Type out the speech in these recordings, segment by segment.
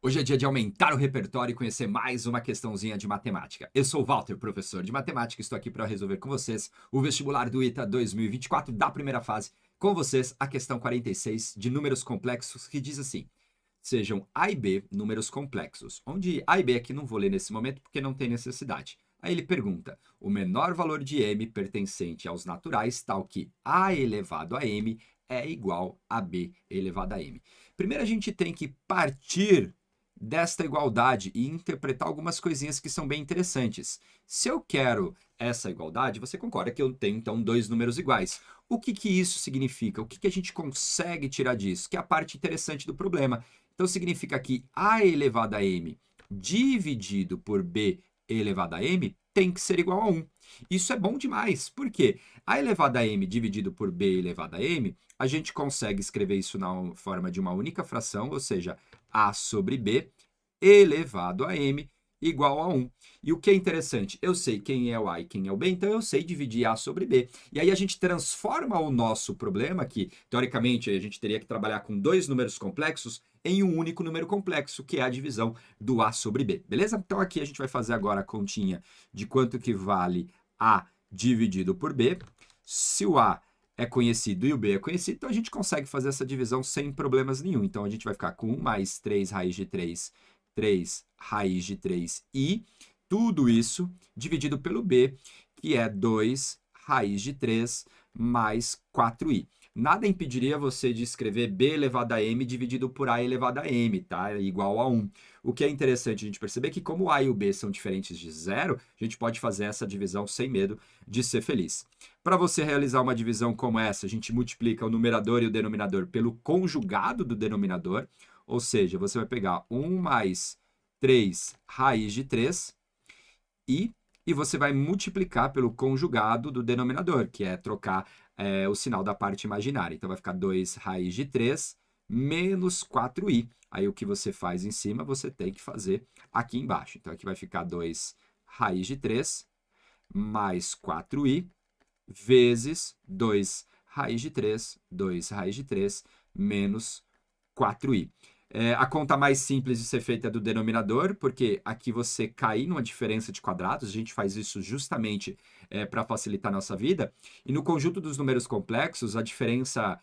Hoje é dia de aumentar o repertório e conhecer mais uma questãozinha de matemática. Eu sou o Walter, professor de matemática, e estou aqui para resolver com vocês o vestibular do ITA 2024 da primeira fase. Com vocês, a questão 46 de números complexos, que diz assim: sejam A e B números complexos, onde A e B aqui não vou ler nesse momento porque não tem necessidade. Aí ele pergunta: o menor valor de m pertencente aos naturais, tal que A elevado a m é igual a B elevado a m. Primeiro a gente tem que partir desta igualdade e interpretar algumas coisinhas que são bem interessantes. Se eu quero essa igualdade, você concorda que eu tenho, então, dois números iguais. O que que isso significa? O que que a gente consegue tirar disso? Que é a parte interessante do problema. Então, significa que A elevado a m dividido por B elevado a m tem que ser igual a 1. Isso é bom demais. Por quê? A elevado a m dividido por B elevado a m, a gente consegue escrever isso na forma de uma única fração, ou seja, A sobre B elevado a m igual a 1. E o que é interessante, eu sei quem é o A e quem é o B, então eu sei dividir A sobre B. E aí a gente transforma o nosso problema, que teoricamente a gente teria que trabalhar com dois números complexos, em um único número complexo, que é a divisão do A sobre B, beleza? Então aqui a gente vai fazer agora a continha de quanto que vale A dividido por B. Se o A é conhecido e o B é conhecido, então a gente consegue fazer essa divisão sem problemas nenhum. Então a gente vai ficar com 1 mais 3 raiz de 3, 3 raiz de 3i, tudo isso dividido pelo B, que é 2 raiz de 3 mais 4i. Nada impediria você de escrever b elevado a m dividido por a elevado a m, tá? É igual a 1. O que é interessante a gente perceber que como o a e o b são diferentes de zero, a gente pode fazer essa divisão sem medo de ser feliz. Para você realizar uma divisão como essa, a gente multiplica o numerador e o denominador pelo conjugado do denominador, ou seja, você vai pegar 1 mais 3 raiz de 3 e você vai multiplicar pelo conjugado do denominador, que é trocar o sinal da parte imaginária. Então vai ficar 2 raiz de 3 menos 4i. Aí o que você faz em cima, você tem que fazer aqui embaixo. Então aqui vai ficar 2 raiz de 3 mais 4i vezes 2 raiz de 3, 2 raiz de 3 menos 4i. A conta mais simples de ser feita é do denominador, porque aqui você cai numa diferença de quadrados, a gente faz isso justamente para facilitar a nossa vida. E no conjunto dos números complexos, a diferença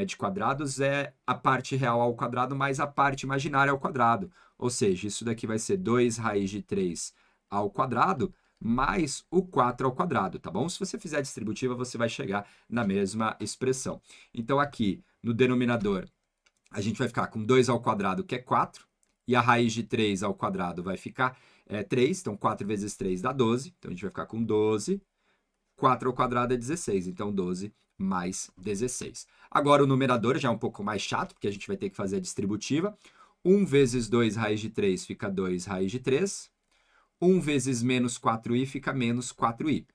de quadrados é a parte real ao quadrado mais a parte imaginária ao quadrado. Ou seja, isso daqui vai ser 2 raiz de 3 ao quadrado mais o 4 ao quadrado, tá bom? Se você fizer a distributiva, você vai chegar na mesma expressão. Então aqui, no denominador, a gente vai ficar com 2 ao quadrado, que é 4, e a raiz de 3 ao quadrado vai ficar 3, então 4 vezes 3 dá 12, então a gente vai ficar com 12, 4 ao quadrado é 16, então 12 mais 16. Agora o numerador já é um pouco mais chato, porque a gente vai ter que fazer a distributiva. 1 vezes 2 raiz de 3 fica 2 raiz de 3, 1 vezes menos 4i fica menos 4i.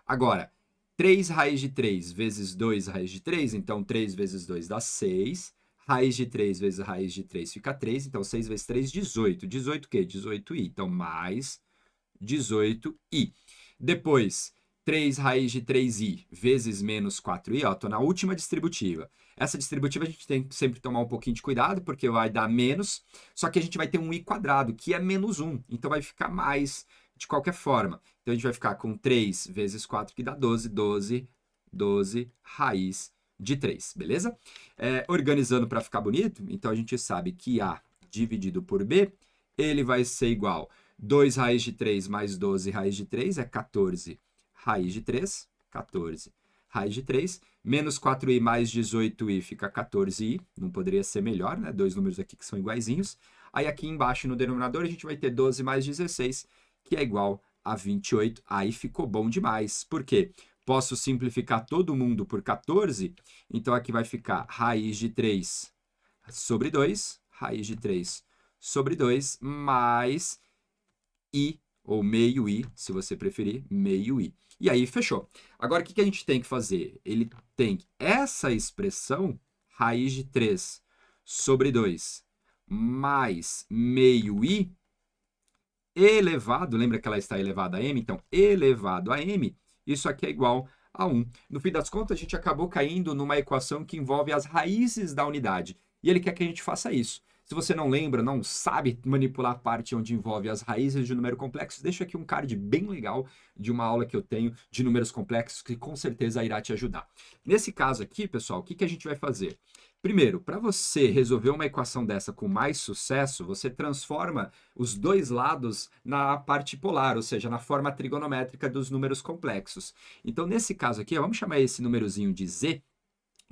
Agora, 3 raiz de 3 vezes 2 raiz de 3, então 3 vezes 2 dá 6. Raiz de 3 vezes raiz de 3 fica 3, então 6 vezes 3, 18. 18 o quê? 18i, então mais 18i. Depois, 3 raiz de 3i vezes menos 4i, ó, tô na última distributiva. Essa distributiva a gente tem que sempre tomar um pouquinho de cuidado, porque vai dar menos, só que a gente vai ter um i quadrado, que é menos 1, então vai ficar mais de qualquer forma. Então a gente vai ficar com 3 vezes 4, que dá 12, 12 raiz de 3, beleza? Organizando para ficar bonito, então a gente sabe que A dividido por B, ele vai ser igual 2 raiz de 3 mais 12 raiz de 3 é 14 raiz de 3, 14 raiz de 3, menos 4i mais 18i fica 14i, não poderia ser melhor, né? Dois números aqui que são iguaizinhos. Aí aqui embaixo no denominador a gente vai ter 12 mais 16, que é igual a 28. Aí ficou bom demais. Por quê? Posso simplificar todo mundo por 14, então aqui vai ficar raiz de 3 sobre 2, raiz de 3 sobre 2, mais i, ou meio i, se você preferir, meio i. E aí, fechou. Agora, o que a gente tem que fazer? Ele tem essa expressão, raiz de 3 sobre 2, mais meio i, elevado, lembra que ela está elevada a m? Então, elevado a m, isso aqui é igual a 1. No fim das contas, a gente acabou caindo numa equação que envolve as raízes da unidade. E ele quer que a gente faça isso. Se você não lembra, não sabe manipular a parte onde envolve as raízes de número complexo, deixa aqui um card bem legal de uma aula que eu tenho de números complexos que com certeza irá te ajudar. Nesse caso aqui, pessoal, o que a gente vai fazer? Primeiro, para você resolver uma equação dessa com mais sucesso, você transforma os dois lados na parte polar, ou seja, na forma trigonométrica dos números complexos. Então, nesse caso aqui, vamos chamar esse númerozinho de z,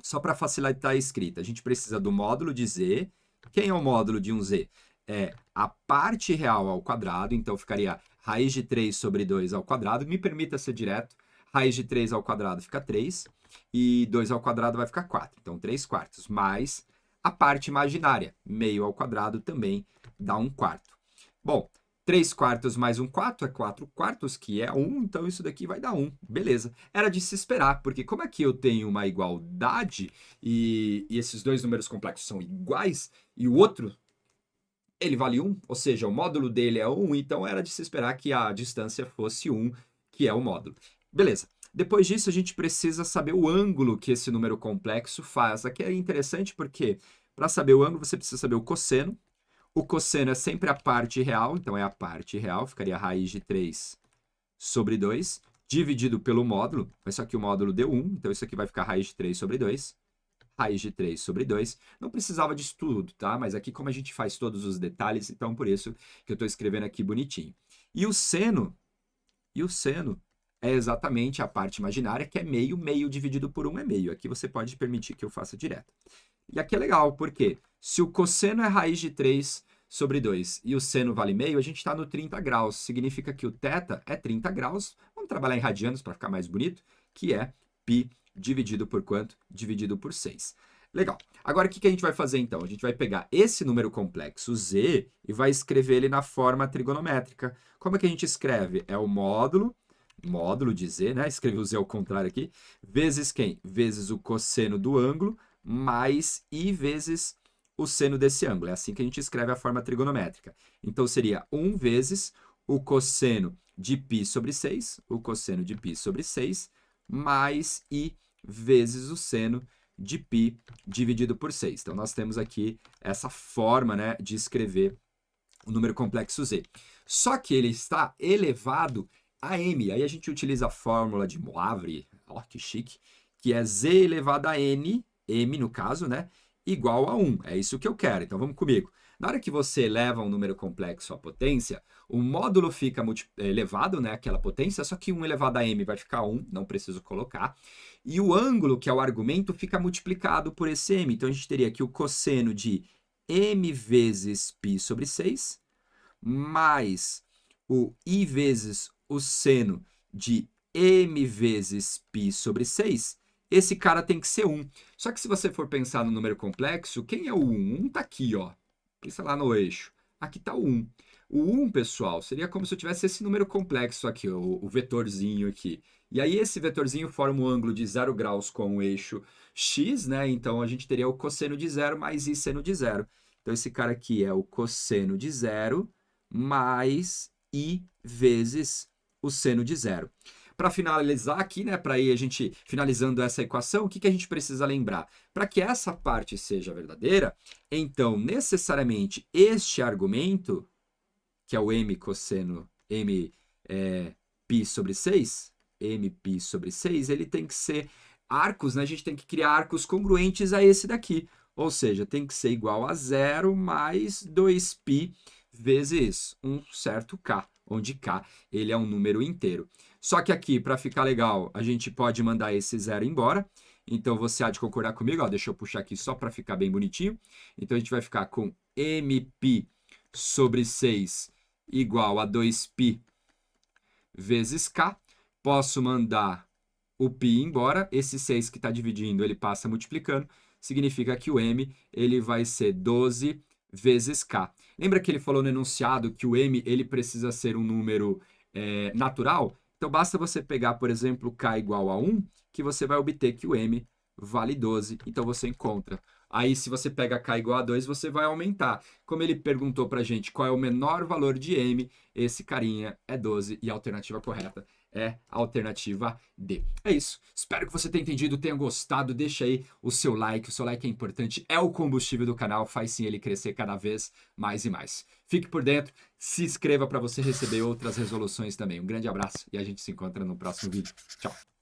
só para facilitar a escrita. A gente precisa do módulo de z. Quem é o módulo de um z? É a parte real ao quadrado, então ficaria raiz de 3 sobre 2 ao quadrado. Me permita ser direto. Raiz de 3 ao quadrado fica 3, e 2 ao quadrado vai ficar 4. Então, 3 quartos, mais a parte imaginária, meio ao quadrado também dá 1 quarto. Bom, 3 quartos mais 1 quarto é 4 quartos, que é 1, então isso daqui vai dar 1. Beleza. Era de se esperar, porque como aqui eu tenho uma igualdade e esses dois números complexos são iguais, e o outro, ele vale 1, ou seja, o módulo dele é 1, então era de se esperar que a distância fosse 1, que é o módulo. Beleza. Depois disso, a gente precisa saber o ângulo que esse número complexo faz. Aqui é interessante porque, para saber o ângulo, você precisa saber o cosseno. O cosseno é sempre a parte real, então é a parte real, ficaria raiz de 3 sobre 2, dividido pelo módulo, mas só que o módulo deu 1, então isso aqui vai ficar raiz de 3 sobre 2. Raiz de 3 sobre 2. Não precisava disso tudo, tá? Mas aqui, como a gente faz todos os detalhes, então por isso que eu estou escrevendo aqui bonitinho. E o seno é exatamente a parte imaginária, que é meio, meio dividido por 1 é meio. Aqui você pode permitir que eu faça direto. E aqui é legal, porque se o cosseno é raiz de 3 sobre 2 e o seno vale meio, a gente está no 30 graus. Significa que o θ é 30 graus. Vamos trabalhar em radianos para ficar mais bonito, que é π dividido por quanto? Dividido por 6. Legal. Agora, o que a gente vai fazer, então? A gente vai pegar esse número complexo, z, e vai escrever ele na forma trigonométrica. Como é que a gente escreve? É o módulo de z, né? Escrevi o z ao contrário aqui, vezes quem? Vezes o cosseno do ângulo, mais i vezes o seno desse ângulo. É assim que a gente escreve a forma trigonométrica. Então, seria 1 vezes o cosseno de π sobre 6, o cosseno de π sobre 6, mais i vezes o seno de π dividido por 6. Então, nós temos aqui essa forma, né, de escrever o número complexo z. Só que ele está elevado a m. Aí a gente utiliza a fórmula de Moivre, ó, que chique, que é z elevado a n, m no caso, né, igual a 1. É isso que eu quero. Então, vamos comigo. Na hora que você eleva um número complexo à potência, o módulo fica elevado, né, aquela potência, só que 1 elevado a m vai ficar 1, não preciso colocar. E o ângulo, que é o argumento, fica multiplicado por esse m. Então, a gente teria aqui o cosseno de m vezes π sobre 6, mais o i vezes o seno de m vezes π sobre 6. Esse cara tem que ser 1. Só que se você for pensar no número complexo, quem é o 1? 1 está aqui, ó. Pensa lá no eixo. Aqui está o 1. O 1, pessoal, seria como se eu tivesse esse número complexo aqui, o vetorzinho aqui. E aí esse vetorzinho forma um ângulo de 0 graus com o eixo x, né? Então a gente teria o cosseno de 0 mais i seno de 0. Então esse cara aqui é o cosseno de 0 mais i vezes o seno de 0. Para finalizar aqui, né, para ir a gente finalizando essa equação, o que a gente precisa lembrar? Para que essa parte seja verdadeira, então, necessariamente, este argumento, que é o m cosseno m π sobre 6, mπ sobre 6, ele tem que ser arcos, né? A gente tem que criar arcos congruentes a esse daqui. Ou seja, tem que ser igual a 0 mais 2π vezes um certo k, onde k ele é um número inteiro. Só que aqui, para ficar legal, a gente pode mandar esse 0 embora. Então, você há de concordar comigo. Ó, deixa eu puxar aqui só para ficar bem bonitinho. Então, a gente vai ficar com mπ sobre 6 igual a 2π vezes k. Posso mandar o π embora. Esse 6 que está dividindo, ele passa multiplicando. Significa que o m ele vai ser 12 vezes k. Lembra que ele falou no enunciado que o m ele precisa ser um número natural? Então, basta você pegar, por exemplo, k igual a 1, que você vai obter que o m vale 12. Então, você encontra. Aí, se você pega k igual a 2, você vai aumentar. Como ele perguntou para a gente qual é o menor valor de m, esse carinha é 12 e a alternativa correta é a alternativa D. É isso. Espero que você tenha entendido, tenha gostado. Deixa aí o seu like. O seu like é importante, é o combustível do canal, faz sim ele crescer cada vez mais e mais. Fique por dentro, se inscreva para você receber outras resoluções também. Um grande abraço e a gente se encontra no próximo vídeo. Tchau!